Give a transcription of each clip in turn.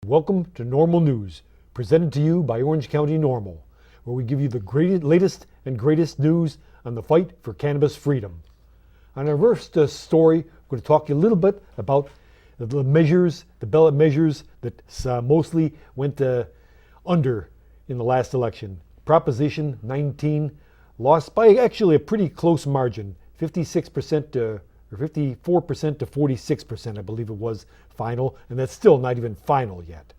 Welcome to NORML News, presented to you by Orange County NORML, where we give you the latest and greatest news on the fight for cannabis freedom. On our first story, we're going to talk to you a little bit about the measures, the ballot measures that mostly went under in the last election. Proposition 19 lost by actually a pretty close margin, 56% or 54% to 46%, I believe it was final, and that's still not even final yet.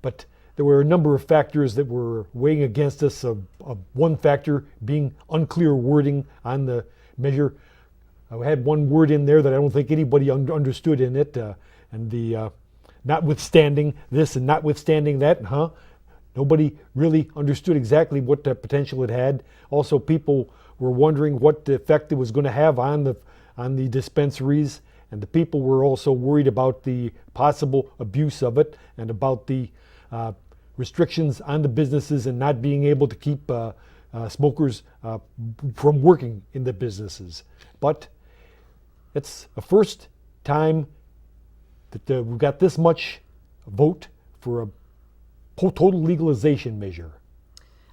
But there were a number of factors that were weighing against us, one factor being unclear wording on the measure. I had one word in there that I don't think anybody understood in it, and the notwithstanding this and notwithstanding that, nobody really understood exactly what the potential it had. Also, people were wondering what effect it was going to have on the dispensaries, and the people were also worried about the possible abuse of it and about the restrictions on the businesses and not being able to keep smokers from working in the businesses. But it's the first time that we've got this much vote for a total legalization measure.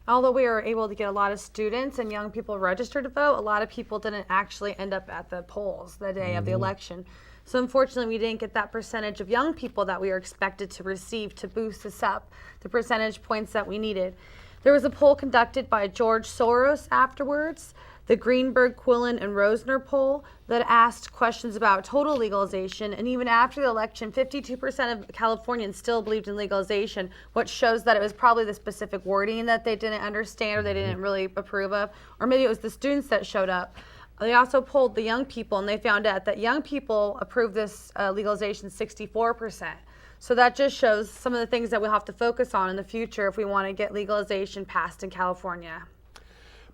Although we were able to get a lot of students and young people registered to vote, a lot of people didn't actually end up at the polls the day of the election. So unfortunately, we didn't get that percentage of young people that we were expected to receive to boost us up, the percentage points that we needed. There was a poll conducted by George Soros afterwards, the Greenberg, Quillen, and Rosner poll that asked questions about total legalization. And even after the election, 52% of Californians still believed in legalization, which shows that it was probably the specific wording that they didn't understand or they didn't really approve of, or maybe it was the students that showed up. They also polled the young people, and they found out that young people approved this legalization 64%. So that just shows some of the things that we'll have to focus on in the future if we want to get legalization passed in California.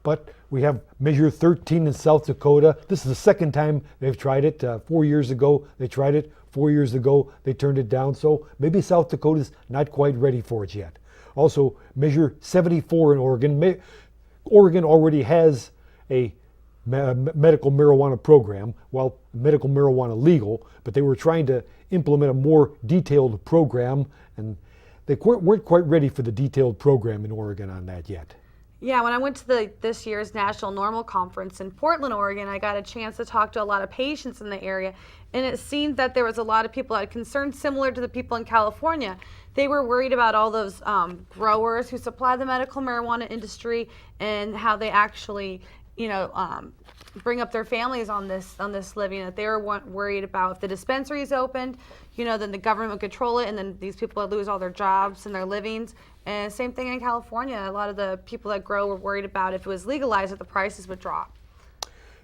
But we have Measure 13 in South Dakota. This is the second time they've tried it. 4 years ago, they tried it. 4 years ago, they turned it down. So maybe South Dakota's not quite ready for it yet. Also, Measure 74 in Oregon. Oregon already has a medical marijuana program, well, medical marijuana legal, but they were trying to implement a more detailed program, and they weren't quite ready for the detailed program in Oregon on that yet. Yeah, when I went to this year's National NORML Conference in Portland, Oregon, I got a chance to talk to a lot of patients in the area, and it seemed that there was a lot of people that had concerns similar to the people in California. They were worried about all those growers who supply the medical marijuana industry and how they actually, bring up their families on this living. That they were worried about if the dispensaries opened, then the government would control it, and then these people would lose all their jobs and their livings. And same thing in California. A lot of the people that grow were worried about if it was legalized, that the prices would drop.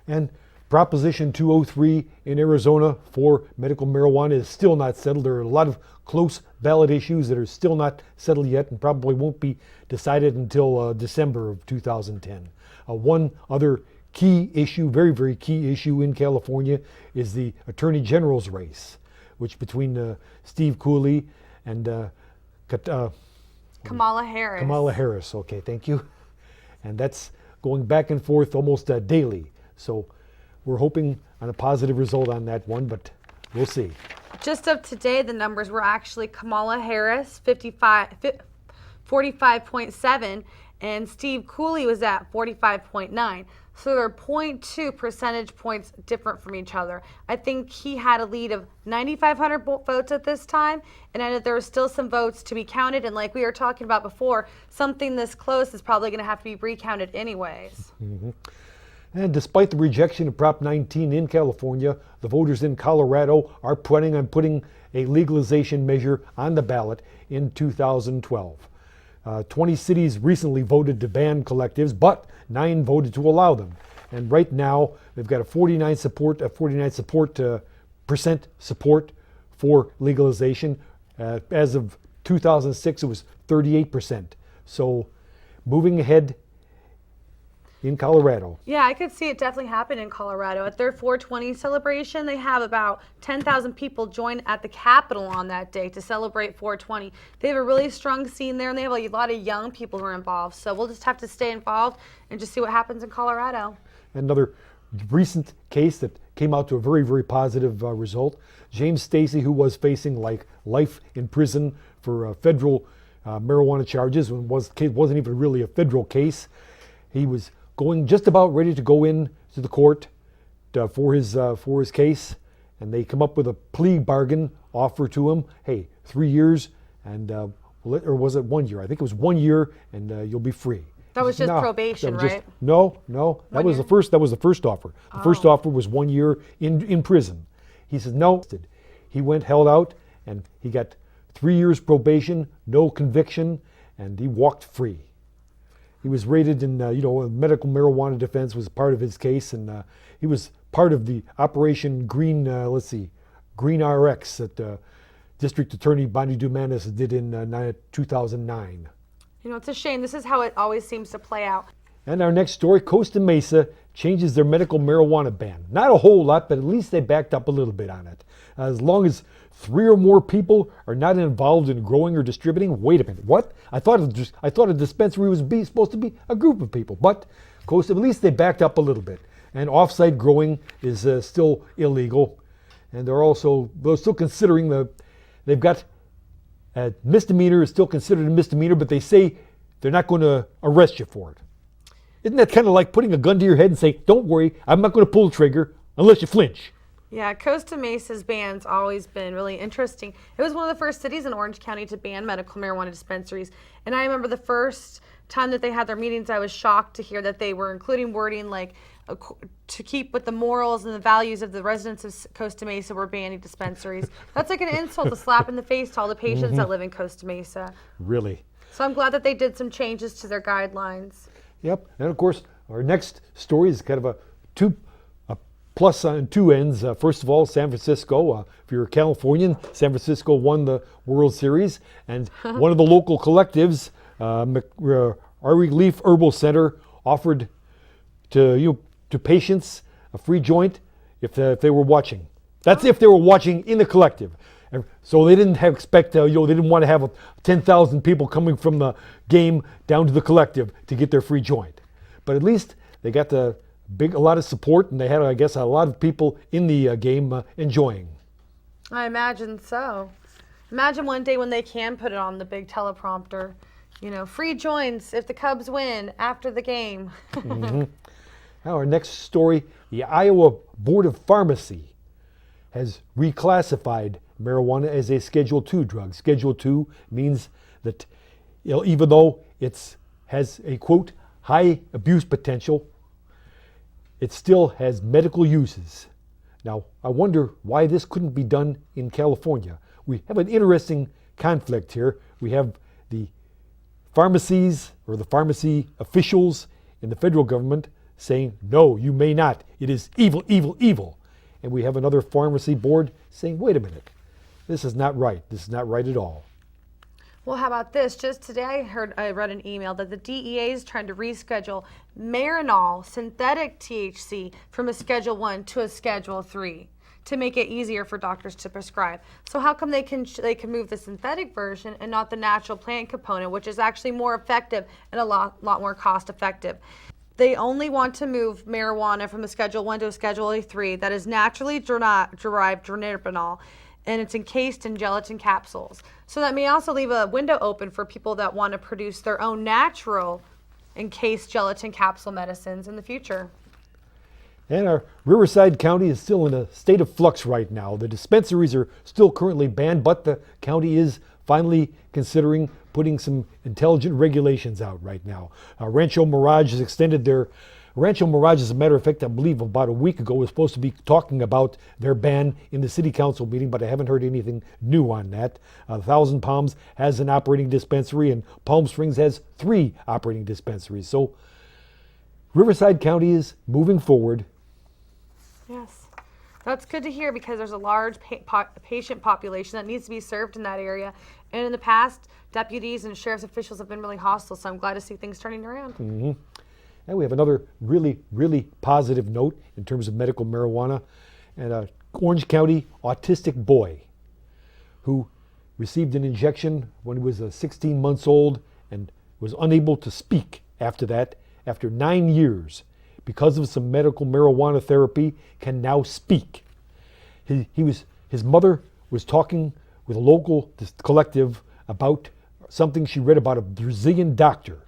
And Proposition 203 in Arizona for medical marijuana is still not settled. There are a lot of close ballot issues that are still not settled yet and probably won't be decided until December of 2010. One other key issue, very, very key issue in California is the Attorney General's race, which between Steve Cooley and Kamala Harris. Kamala Harris, okay, thank you. And that's going back and forth almost daily. So we're hoping on a positive result on that one, but we'll see. Just of today, the numbers were actually Kamala Harris, 45.7, and Steve Cooley was at 45.9. So they're 0.2 percentage points different from each other. I think he had a lead of 9,500 votes at this time, and I know there were still some votes to be counted, and like we were talking about before, something this close is probably going to have to be recounted anyways. Mm-hmm. And despite the rejection of Prop 19 in California, the voters in Colorado are planning on putting a legalization measure on the ballot in 2012. 20 cities recently voted to ban collectives, but 9 voted to allow them. And right now, they've got a 49% support for legalization. As of 2006, it was 38%. So moving ahead in Colorado. Yeah, I could see it definitely happen in Colorado. At their 420 celebration, they have about 10,000 people join at the Capitol on that day to celebrate 420. They have a really strong scene there, and they have a lot of young people who are involved. So we'll just have to stay involved and just see what happens in Colorado. Another recent case that came out to a very, very positive result. James Stacy, who was facing like life in prison for federal marijuana charges, wasn't even really a federal case. He was going just about ready to go in to the court for his case, and they come up with a plea bargain offer to him. Hey, 3 years, and or was it 1 year? I think it was 1 year, and you'll be free. That was just probation, right? No. That was the first. That was the first offer. The first offer was 1 year in prison. He says no. He went, held out, and he got 3 years probation, no conviction, and he walked free. He was rated in, medical marijuana defense was part of his case, and he was part of the Operation Green. Green RX that District Attorney Bonnie Dumanis did in 2009. It's a shame. This is how it always seems to play out. And our next story, Costa Mesa changes their medical marijuana ban. Not a whole lot, but at least they backed up a little bit on it. As long as 3 or more people are not involved in growing or distributing. Wait a minute, what? I thought a dispensary was supposed to be a group of people, but Costa, at least they backed up a little bit. And off-site growing is still illegal, and they're still considering they've got a misdemeanor is still considered a misdemeanor, but they say they're not going to arrest you for it. Isn't that kind of like putting a gun to your head and saying, don't worry, I'm not going to pull the trigger unless you flinch? Yeah, Costa Mesa's ban's always been really interesting. It was one of the first cities in Orange County to ban medical marijuana dispensaries. And I remember the first time that they had their meetings, I was shocked to hear that they were including wording like to keep with the morals and the values of the residents of Costa Mesa, we're banning dispensaries. That's like an insult, a slap in the face to all the patients that live in Costa Mesa. Really? So I'm glad that they did some changes to their guidelines. Yep. And of course, our next story is kind of a plus on two ends. First of all, San Francisco. If you're a Californian, San Francisco won the World Series, and one of the local collectives, Our Relief Herbal Center, offered to patients a free joint if they were watching. That's if they were watching in the collective. So they didn't expect, they didn't want to have 10,000 people coming from the game down to the collective to get their free joint. But at least they got a lot of support, and they had, I guess, a lot of people in the game enjoying. I imagine so. Imagine one day when they can put it on the big teleprompter. Free joints if the Cubs win after the game. Now our next story, the Iowa Board of Pharmacy has reclassified marijuana as a Schedule II drug. Schedule II means that even though it has a, quote, high abuse potential, it still has medical uses. Now, I wonder why this couldn't be done in California. We have an interesting conflict here. We have the pharmacies or the pharmacy officials in the federal government saying, no, you may not. It is evil, evil, evil. And we have another pharmacy board saying, wait a minute, this is not right. This is not right at all. Well, how about this? Just today I read an email that the DEA is trying to reschedule Marinol, synthetic THC, from a Schedule I to a Schedule III to make it easier for doctors to prescribe. So how come they can move the synthetic version and not the natural plant component, which is actually more effective and a lot more cost effective? They only want to move marijuana from a Schedule I to a Schedule III that is naturally derived dronabinol, and it's encased in gelatin capsules. So that may also leave a window open for people that want to produce their own natural encased gelatin capsule medicines in the future. And our Riverside County is still in a state of flux right now. The dispensaries are still currently banned, but the county is finally considering putting some intelligent regulations out right now. Rancho Mirage has extended their Rancho Mirage, as a matter of fact, I believe about a week ago, was supposed to be talking about their ban in the city council meeting, but I haven't heard anything new on that. Thousand Palms has an operating dispensary, and Palm Springs has 3 operating dispensaries. So Riverside County is moving forward. Yes, that's good to hear, because there's a large patient population that needs to be served in that area. And in the past, deputies and sheriff's officials have been really hostile, so I'm glad to see things turning around. Mm-hmm. And we have another really, really positive note in terms of medical marijuana. And an Orange County autistic boy who received an injection when he was 16 months old and was unable to speak after that, after 9 years, because of some medical marijuana therapy, can now speak. His mother was talking with a local collective about something she read about a Brazilian doctor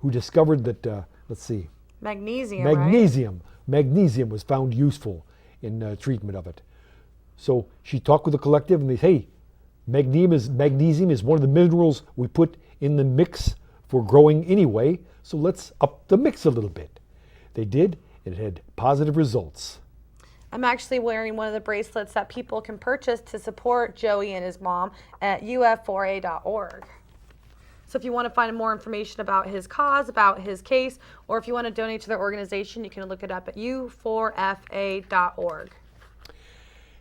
who discovered that, Magnesium, Magnesium was found useful in treatment of it. So she talked with the collective and they say, hey, magnesium is one of the minerals we put in the mix for growing anyway, so let's up the mix a little bit. They did, and it had positive results. I'm actually wearing one of the bracelets that people can purchase to support Joey and his mom at uf4a.org. So if you want to find more information about his cause, about his case, or if you want to donate to their organization, you can look it up at u4fa.org.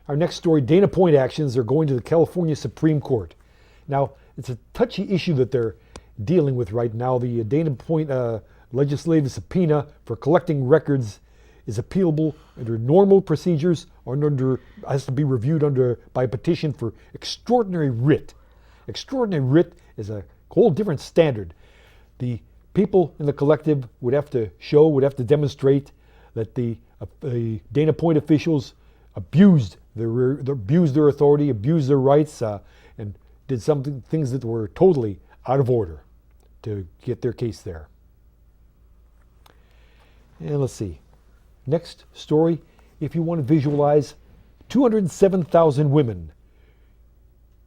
Our next story, Dana Point actions are going to the California Supreme Court. Now, it's a touchy issue that they're dealing with right now. The Dana Point legislative subpoena for collecting records is appealable under normal procedures or has to be reviewed by petition for extraordinary writ. Extraordinary writ is a whole different standard. The people in the collective would have to demonstrate that the Dana Point officials abused their authority, abused their rights, and did things that were totally out of order to get their case there. And let's see. Next story, if you want to visualize 207,000 women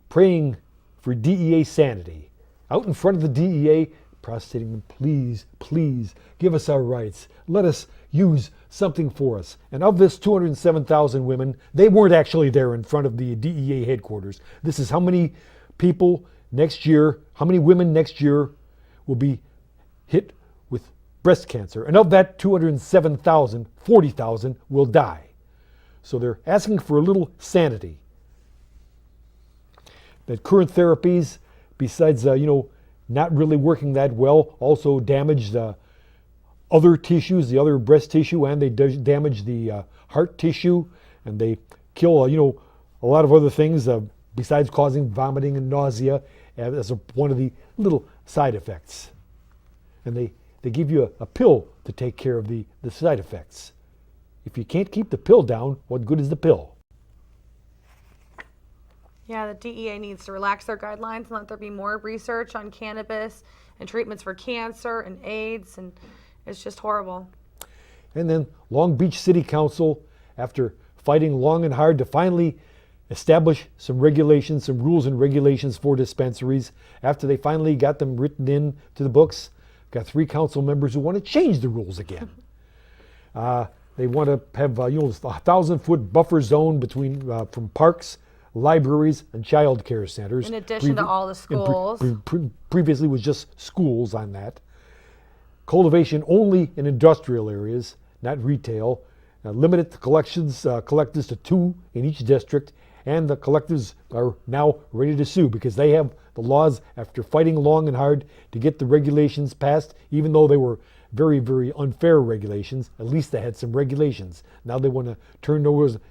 praying for DEA sanity, out in front of the DEA, prostrating them, please, please, give us our rights. Let us use something for us. And of this 207,000 women, they weren't actually there in front of the DEA headquarters. This is how many people next year, how many women next year will be hit with breast cancer. And of that 207,000, 40,000 will die. So they're asking for a little sanity. That current therapies, besides not really working that well, also damage the other tissues, the other breast tissue, and they damage the heart tissue, and they kill a lot of other things besides causing vomiting and nausea as one of the little side effects. And they give you a pill to take care of the side effects. If you can't keep the pill down, what good is the pill? Yeah, the DEA needs to relax their guidelines and let there be more research on cannabis and treatments for cancer and AIDS, and it's just horrible. And then Long Beach City Council, after fighting long and hard to finally establish some regulations, some rules and regulations for dispensaries, after they finally got them written in to the books, got 3 council members who want to change the rules again. They want to have a 1,000-foot buffer zone between from parks, libraries, and child care centers. In addition to all the schools. Previously was just schools on that. Cultivation only in industrial areas, not retail. Limited collectors to 2 in each district, and the collectors are now ready to sue because they have the laws, after fighting long and hard to get the regulations passed, even though they were very, very unfair regulations. At least they had some regulations. Now they want to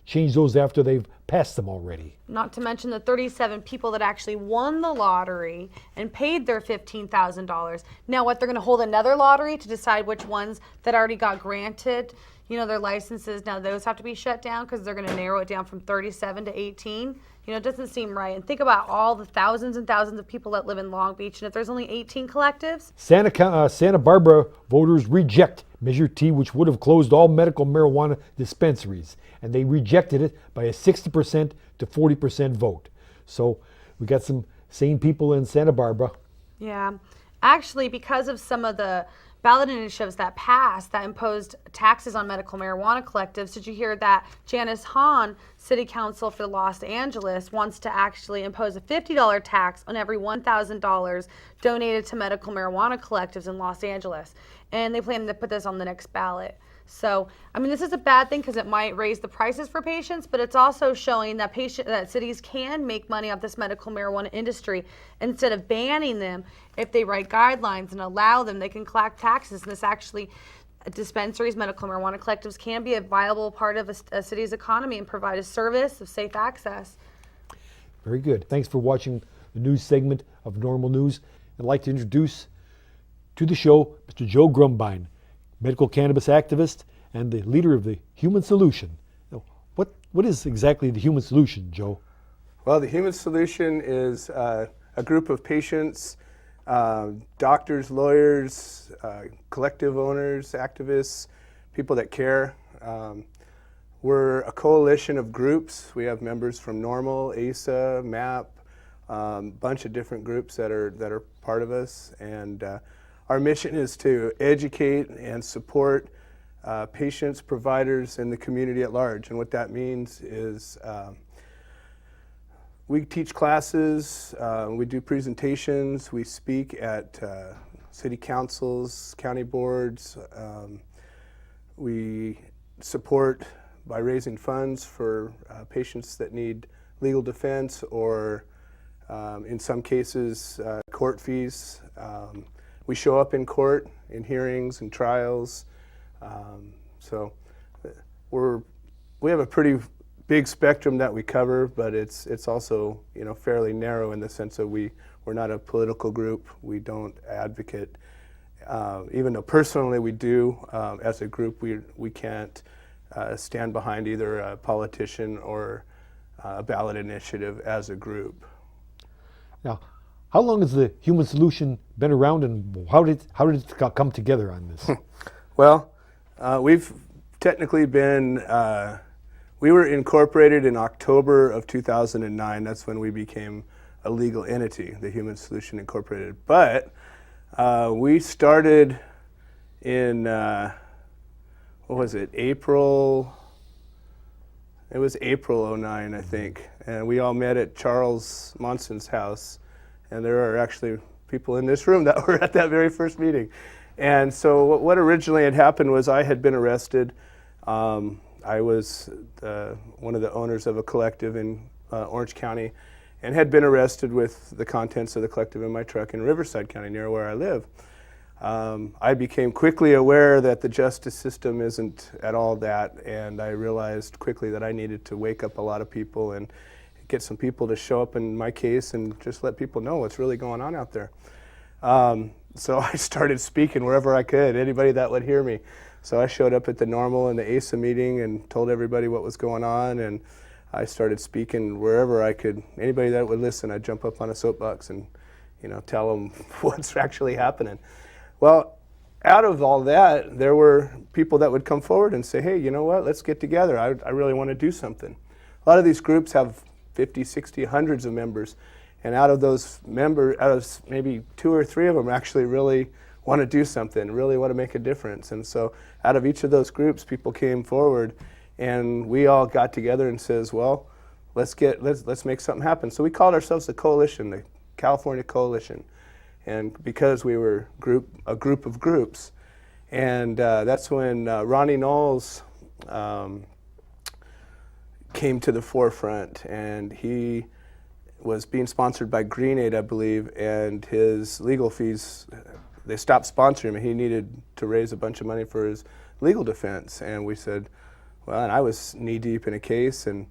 change those after they've passed them already. Not to mention the 37 people that actually won the lottery and paid their $15,000. Now what, they're going to hold another lottery to decide which ones that already got granted, their licenses, now those have to be shut down because they're going to narrow it down from 37 to 18. It doesn't seem right. And think about all the thousands and thousands of people that live in Long Beach, and if there's only 18 collectives. Santa Barbara voters reject Measure T, which would have closed all medical marijuana dispensaries, and they rejected it by a 60% to 40% vote. So we got some sane people in Santa Barbara. Yeah. Actually, because of some of the ballot initiatives that passed that imposed taxes on medical marijuana collectives, did you hear that Janice Hahn, City Council for Los Angeles, wants to actually impose a $50 tax on every $1,000 donated to medical marijuana collectives in Los Angeles? And they plan to put this on the next ballot. So, this is a bad thing because it might raise the prices for patients, but it's also showing that cities can make money off this medical marijuana industry. Instead of banning them, if they write guidelines and allow them, they can collect taxes. And this actually, dispensaries, medical marijuana collectives can be a viable part of a city's economy and provide a service of safe access. Very good. Thanks for watching the news segment of Normal News. I'd like to introduce to the show Mr. Joe Grumbine, medical cannabis activist and the leader of the Human Solution. Now, what is exactly the Human Solution, Joe? Well, the Human Solution is a group of patients, doctors, lawyers, collective owners, activists, people that care. We're a coalition of groups. We have members from NORML, ASA, MAP, a bunch of different groups that are part of us. And our mission is to educate and support patients, providers, and the community at large. And what that means is we teach classes, we do presentations, we speak at city councils, county boards. We support by raising funds for patients that need legal defense or in some cases court fees. We show up in court in hearings and trials. So we have a pretty big spectrum that we cover, but it's also fairly narrow in the sense that we're not a political group. We don't advocate, even though personally we do. As a group, we can't stand behind either a politician or a ballot initiative as a group. Now, how long has the Human Solution been around, and how did it come together on this? Well, we've technically been, we were incorporated in October of 2009. That's when we became a legal entity, the Human Solution Incorporated. But we started in, what was it, April? It was April '09, I think. And we all met at Charles Monson's house. And there are actually people in this room that were at that very first meeting. And so what originally had happened was I had been arrested. I was one of the owners of a collective in Orange County and had been arrested with the contents of the collective in my truck in Riverside County, near where I live. I became quickly aware that the justice system isn't at all that, and I realized quickly that I needed to wake up a lot of people and get some people to show up in my case and just let people know what's really going on out there. So I started speaking wherever I could, anybody that would hear me. So I showed up at the NORML and the ASA meeting and told everybody what was going on, and I started speaking wherever I could. Anybody that would listen, I'd jump up on a soapbox and tell them what's actually happening. Well, out of all that, there were people that would come forward and say, hey, you know what, let's get together. I really want to do something. A lot of these groups have 50, 60, hundreds of members. And out of those members, out of maybe 2 or 3 of them actually really want to do something, really want to make a difference. And so out of each of those groups, people came forward and we all got together and says, well, let's make something happen. So we called ourselves the Coalition, the California Coalition. And because we were a group of groups. And that's when Ronnie Knowles came to the forefront, and he was being sponsored by Green Aid, I believe, and his legal fees, they stopped sponsoring him. He needed to raise a bunch of money for his legal defense. And we said, well, and I was knee deep in a case, and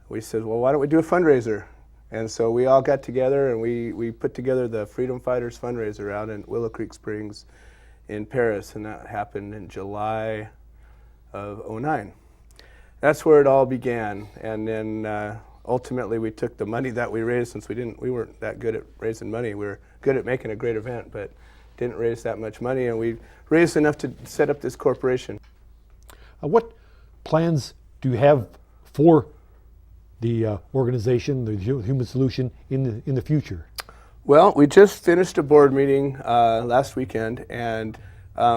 we said, well, why don't we do a fundraiser? And so we all got together and we put together the Freedom Fighters fundraiser out in Willow Creek Springs in Paris, and that happened in July of '09. That's where it all began. And then ultimately we took the money that we raised, since we weren't that good at raising money. We were good at making a great event, but didn't raise that much money, and we raised enough to set up this corporation. What plans do you have for the organization, the Human Solution, in the future? Well, we just finished a board meeting last weekend, and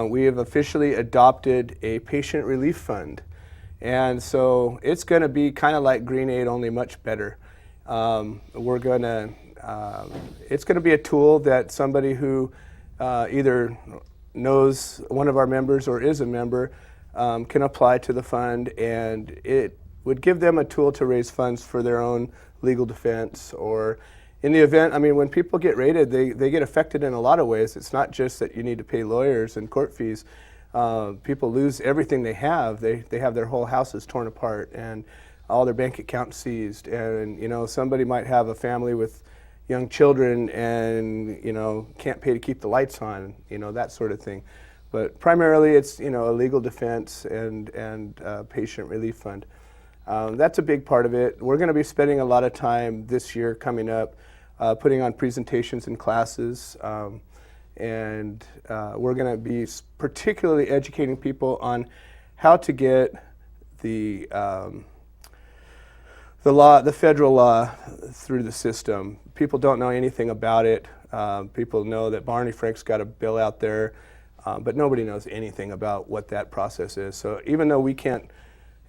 we have officially adopted a patient relief fund. And so it's going to be kind of like Green Aid, only much better. It's going to be a tool that somebody who either knows one of our members or is a member can apply to the fund, and it would give them a tool to raise funds for their own legal defense. Or in the event, I mean, when people get raided, they get affected in a lot of ways. It's not just that you need to pay lawyers and court fees. People lose everything they have. They have their whole houses torn apart and all their bank accounts seized. And somebody might have a family with young children and can't pay to keep the lights on, that sort of thing. But primarily it's, a legal defense and patient relief fund. That's a big part of it. We're going to be spending a lot of time this year coming up putting on presentations and classes, and we're going to be particularly educating people on how to get the federal law through the system. People don't know anything about it. People know that Barney Frank's got a bill out there, but nobody knows anything about what that process is. So even though we can't,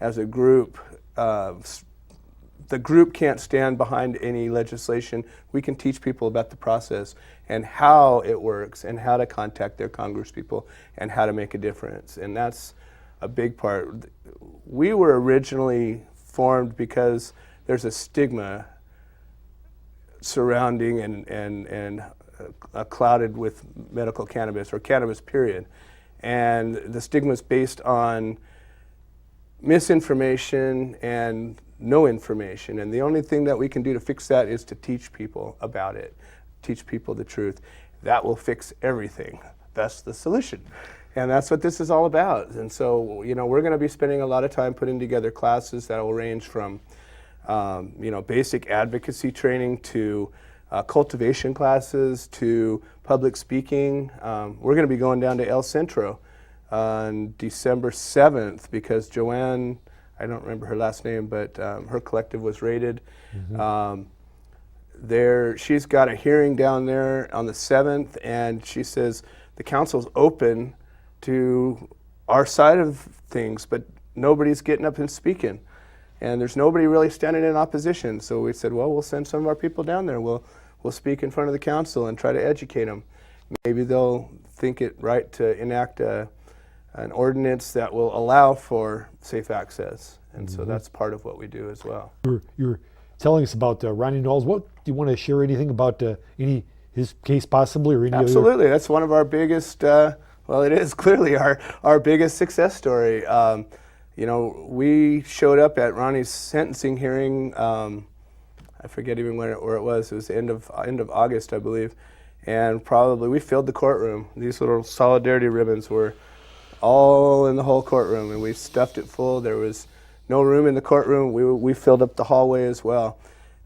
as a group, the group can't stand behind any legislation, we can teach people about the process and how it works and how to contact their congresspeople and how to make a difference. And that's a big part. We were originally formed because there's a stigma surrounding and clouded with medical cannabis, or cannabis period. And the stigma is based on misinformation and no information. And the only thing that we can do to fix that is to teach people about it, teach people the truth. That will fix everything. That's the solution. And that's what this is all about. And so, we're going to be spending a lot of time putting together classes that will range from, basic advocacy training to cultivation classes to public speaking. We're going to be going down to El Centro on December 7th because Joanne, I don't remember her last name, but her collective was raided. She's got a hearing down there on the 7th, and she says the council's open to our side of things, but nobody's getting up and speaking. And there's nobody really standing in opposition. So we said, well, we'll send some of our people down there. We'll speak in front of the council and try to educate them. Maybe they'll think it right to enact an ordinance that will allow for safe access. And so that's part of what we do as well. You're telling us about Ronnie Knowles. What do you want to share anything about his case possibly, or any Absolutely. That's one of our biggest, it is clearly our biggest success story. We showed up at Ronnie's sentencing hearing. I forget even where it was. It was the end of August, I believe. And probably we filled the courtroom. These little solidarity ribbons were all in the whole courtroom, and we stuffed it full. There was no room in the courtroom. We filled up the hallway as well.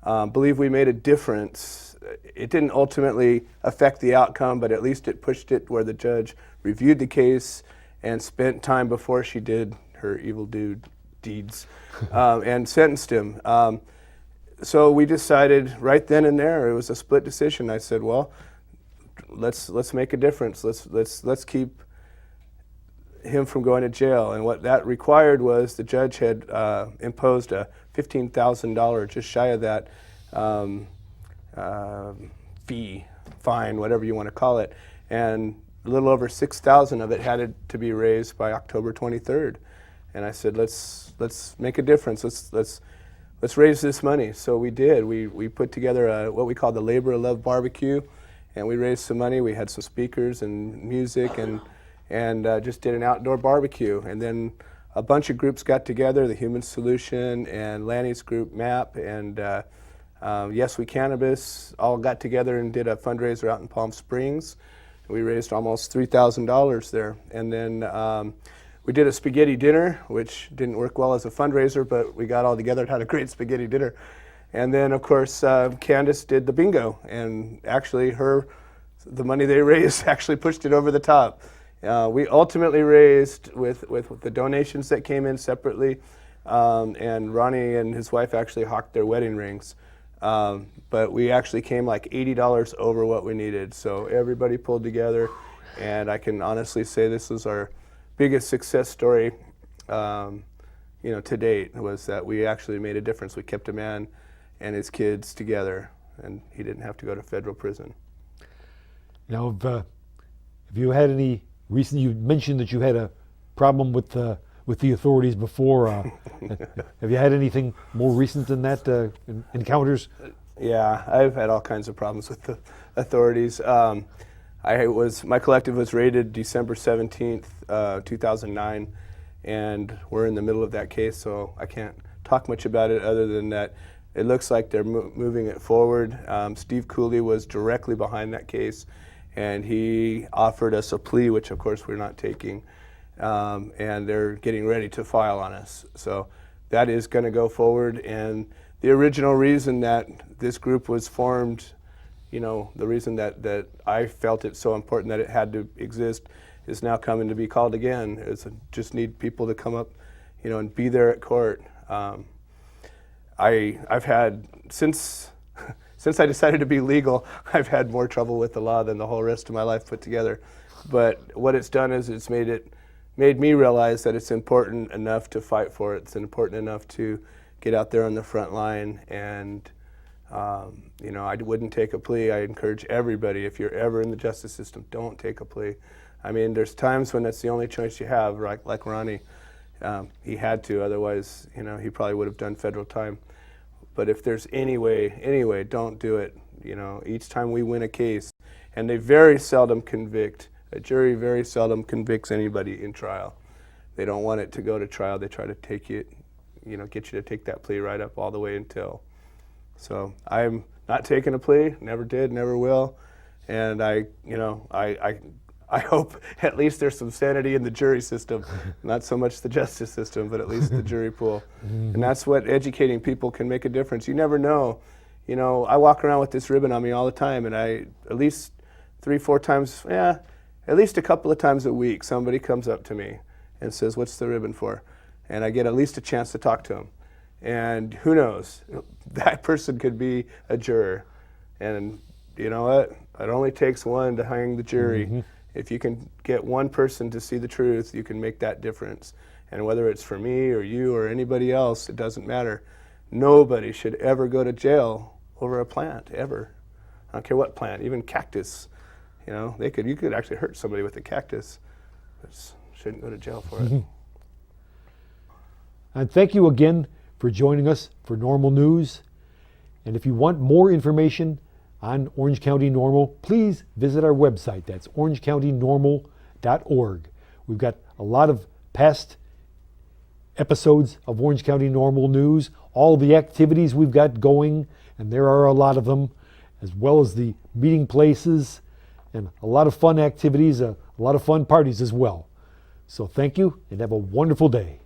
Believe we made a difference. It didn't ultimately affect the outcome, but at least it pushed it where the judge reviewed the case and spent time before she did her evil deeds and sentenced him. So we decided right then and there, it was a split decision. I said, well, let's make a difference. Let's keep him from going to jail. And what that required was the judge had imposed a $15,000, just shy of that, fine, whatever you want to call it. And a little over 6,000 of it had to be raised by October 23rd. And I said, let's make a difference. Let's raise this money. So we did. We put together what we call the Labor of Love Barbecue, and we raised some money. We had some speakers and music, and just did an outdoor barbecue. And then a bunch of groups got together, the Human Solution and Lanny's group, MAP, and Yes We Cannabis, all got together and did a fundraiser out in Palm Springs. We raised almost $3,000 there. And then we did a spaghetti dinner, which didn't work well as a fundraiser, but we got all together and had a great spaghetti dinner. And then, of course, Candace did the bingo, and actually the money they raised actually pushed it over the top. We ultimately raised, with the donations that came in separately, and Ronnie and his wife actually hawked their wedding rings, but we actually came like $80 over what we needed. So everybody pulled together, and I can honestly say this was our biggest success story, to date, was that we actually made a difference. We kept a man and his kids together, and he didn't have to go to federal prison. Now, have you had any recent? You mentioned that you had a problem with the authorities before. Have you had anything more recent than that? Encounters? Yeah, I've had all kinds of problems with the authorities. My collective was raided December 17th, 2009, and we're in the middle of that case, so I can't talk much about it other than that it looks like they're moving it forward. Steve Cooley was directly behind that case, and he offered us a plea, which of course we're not taking, and they're getting ready to file on us. So that is going to go forward, and the original reason that this group was formed, you know, the reason that I felt it so important that it had to exist is now coming to be called again. Just need people to come up, you know, and be there at court. I've had, since I decided to be legal, I've had more trouble with the law than the whole rest of my life put together. But what it's done is it's made me realize that it's important enough to fight for it. It's important enough to get out there on the front line. And you know, I wouldn't take a plea. I encourage everybody, if you're ever in the justice system, don't take a plea. I mean, there's times when that's the only choice you have, right? Like Ronnie, he had to, otherwise, you know, he probably would have done federal time. But if there's any way, don't do it. You know, each time we win a case, and they very seldom convict, a jury very seldom convicts anybody in trial. They don't want it to go to trial. They try to take it, you know, get you to take that plea right up all the way until. So I'm not taking a plea, never did, never will. And I hope at least there's some sanity in the jury system, not so much the justice system, but at least the jury pool. And that's what educating people can make a difference. You never know. You know, I walk around with this ribbon on me all the time, and at least 3-4 times, at least a couple of times a week, somebody comes up to me and says, "What's the ribbon for?" And I get at least a chance to talk to them. And who knows, that person could be a juror. And you know what? It only takes one to hang the jury. If you can get one person to see the truth, you can make that difference. And whether it's for me or you or anybody else, it doesn't matter. Nobody should ever go to jail over a plant, ever. I don't care what plant, even cactus. You know, you could actually hurt somebody with a cactus, but shouldn't go to jail for it. And thank you again for joining us for NORML News. And if you want more information on Orange County NORML, please visit our website. That's orangecountynormal.org. We've got a lot of past episodes of Orange County NORML News, all the activities we've got going, and there are a lot of them, as well as the meeting places, and a lot of fun activities, a lot of fun parties as well. So thank you, and have a wonderful day.